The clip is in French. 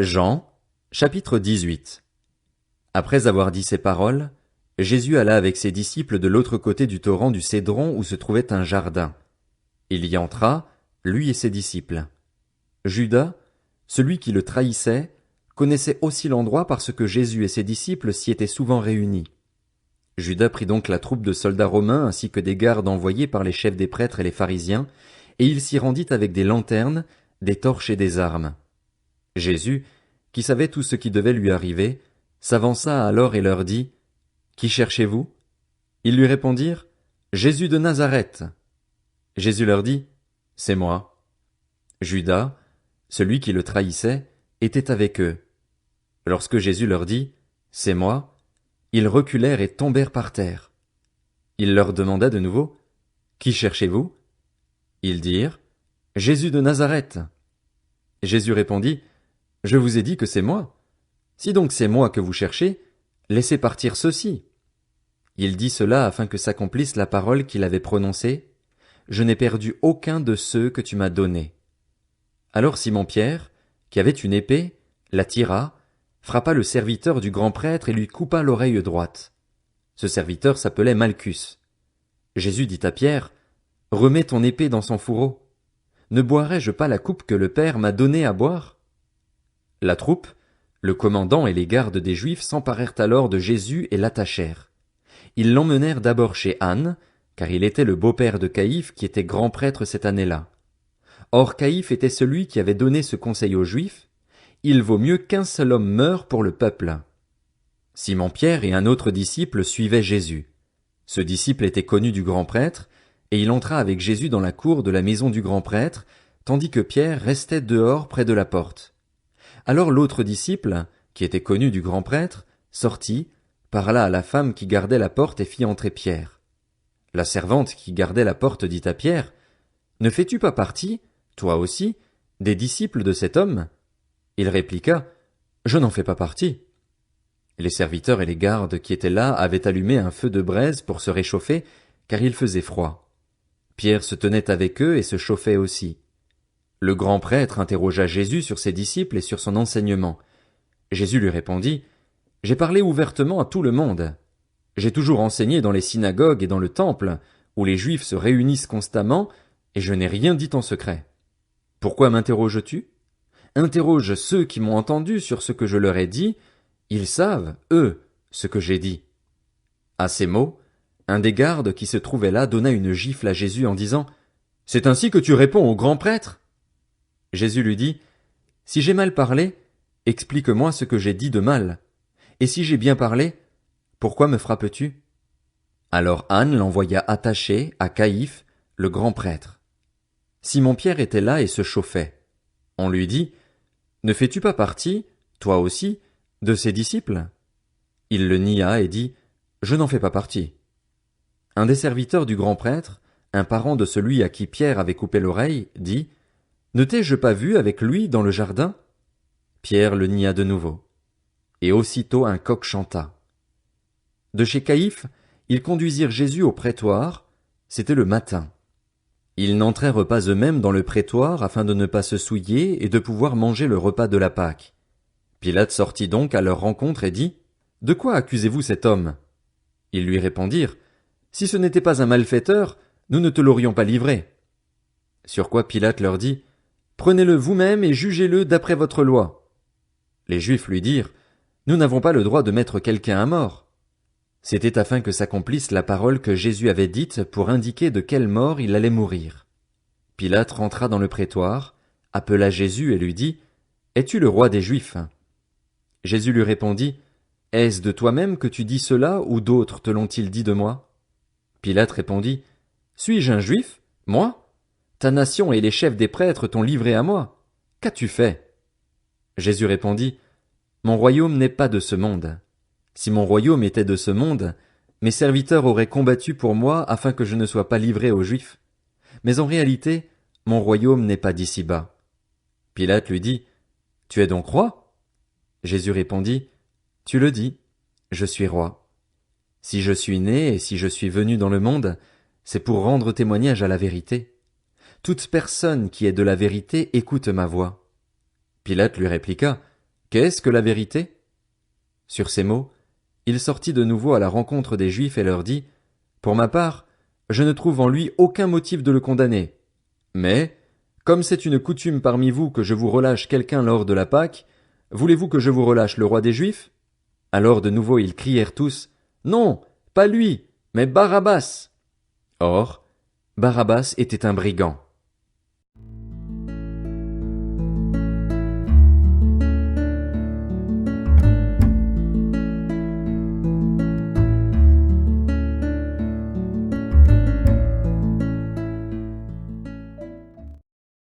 Jean, chapitre 18. Après avoir dit ces paroles, Jésus alla avec ses disciples de l'autre côté du torrent du Cédron où se trouvait un jardin. Il y entra, lui et ses disciples. Judas, celui qui le trahissait, connaissait aussi l'endroit parce que Jésus et ses disciples s'y étaient souvent réunis. Judas prit donc la troupe de soldats romains ainsi que des gardes envoyés par les chefs des prêtres et les pharisiens, et il s'y rendit avec des lanternes, des torches et des armes. Jésus, qui savait tout ce qui devait lui arriver, s'avança alors et leur dit, « Qui cherchez-vous » Ils lui répondirent, « Jésus de Nazareth. » Jésus leur dit, « C'est moi. » Judas, celui qui le trahissait, était avec eux. Lorsque Jésus leur dit, « C'est moi », ils reculèrent et tombèrent par terre. Il leur demanda de nouveau, « Qui cherchez-vous » Ils dirent, « Jésus de Nazareth. » Jésus répondit, « Je vous ai dit que c'est moi. Si donc c'est moi que vous cherchez, laissez partir ceux-ci. » Il dit cela afin que s'accomplisse la parole qu'il avait prononcée, « Je n'ai perdu aucun de ceux que tu m'as donnés. » Alors Simon-Pierre, qui avait une épée, la tira, frappa le serviteur du grand prêtre et lui coupa l'oreille droite. Ce serviteur s'appelait Malchus. Jésus dit à Pierre, « Remets ton épée dans son fourreau. Ne boirai-je pas la coupe que le Père m'a donnée à boire ?» La troupe, le commandant et les gardes des Juifs s'emparèrent alors de Jésus et l'attachèrent. Ils l'emmenèrent d'abord chez Anne, car il était le beau-père de Caïphe qui était grand prêtre cette année-là. Or Caïphe était celui qui avait donné ce conseil aux Juifs, « Il vaut mieux qu'un seul homme meure pour le peuple. » Simon-Pierre et un autre disciple suivaient Jésus. Ce disciple était connu du grand prêtre, et il entra avec Jésus dans la cour de la maison du grand prêtre, tandis que Pierre restait dehors près de la porte. Alors l'autre disciple, qui était connu du grand prêtre, sortit, parla à la femme qui gardait la porte et fit entrer Pierre. La servante qui gardait la porte dit à Pierre, « Ne fais-tu pas partie, toi aussi, des disciples de cet homme ?» Il répliqua, « Je n'en fais pas partie. » Les serviteurs et les gardes qui étaient là avaient allumé un feu de braise pour se réchauffer, car il faisait froid. Pierre se tenait avec eux et se chauffait aussi. Le grand prêtre interrogea Jésus sur ses disciples et sur son enseignement. Jésus lui répondit, « J'ai parlé ouvertement à tout le monde. J'ai toujours enseigné dans les synagogues et dans le temple, où les Juifs se réunissent constamment, et je n'ai rien dit en secret. Pourquoi m'interroges-tu ? Interroge ceux qui m'ont entendu sur ce que je leur ai dit, ils savent, eux, ce que j'ai dit. » À ces mots, un des gardes qui se trouvait là donna une gifle à Jésus en disant, « C'est ainsi que tu réponds au grand prêtre ?» Jésus lui dit, « Si j'ai mal parlé, explique-moi ce que j'ai dit de mal. Et si j'ai bien parlé, pourquoi me frappes-tu » Alors Anne l'envoya attaché à Caïphe, le grand prêtre. Simon-Pierre était là et se chauffait. On lui dit, « Ne fais-tu pas partie, toi aussi, de ses disciples ?» Il le nia et dit, « Je n'en fais pas partie. » Un des serviteurs du grand prêtre, un parent de celui à qui Pierre avait coupé l'oreille, dit, « Ne t'ai-je pas vu avec lui dans le jardin ?» Pierre le nia de nouveau. Et aussitôt un coq chanta. De chez Caïphe, ils conduisirent Jésus au prétoire, c'était le matin. Ils n'entrèrent pas eux-mêmes dans le prétoire afin de ne pas se souiller et de pouvoir manger le repas de la Pâque. Pilate sortit donc à leur rencontre et dit, « De quoi accusez-vous cet homme ?» Ils lui répondirent, « Si ce n'était pas un malfaiteur, nous ne te l'aurions pas livré. » Sur quoi Pilate leur dit, « Prenez-le vous-même et jugez-le d'après votre loi. » Les Juifs lui dirent, « Nous n'avons pas le droit de mettre quelqu'un à mort. » C'était afin que s'accomplisse la parole que Jésus avait dite pour indiquer de quelle mort il allait mourir. Pilate rentra dans le prétoire, appela Jésus et lui dit, « Es-tu le roi des Juifs ?» Jésus lui répondit, « Est-ce de toi-même que tu dis cela ou d'autres te l'ont-ils dit de moi ?» Pilate répondit, « Suis-je un Juif, moi ? Ta nation et les chefs des prêtres t'ont livré à moi. Qu'as-tu fait ?» Jésus répondit, « Mon royaume n'est pas de ce monde. Si mon royaume était de ce monde, mes serviteurs auraient combattu pour moi afin que je ne sois pas livré aux Juifs. Mais en réalité, mon royaume n'est pas d'ici-bas. » Pilate lui dit, « Tu es donc roi ?» Jésus répondit, « Tu le dis, je suis roi. Si je suis né et si je suis venu dans le monde, c'est pour rendre témoignage à la vérité. Toute personne qui est de la vérité écoute ma voix. » Pilate lui répliqua, Qu'est-ce que la vérité? Sur ces mots, il sortit de nouveau à la rencontre des Juifs et leur dit, Pour ma part, je ne trouve en lui aucun motif de le condamner. Mais, comme c'est une coutume parmi vous que je vous relâche quelqu'un lors de la Pâque, voulez-vous que je vous relâche le roi des Juifs? Alors de nouveau ils crièrent tous, Non, pas lui, mais Barabbas. Or, Barabbas était un brigand.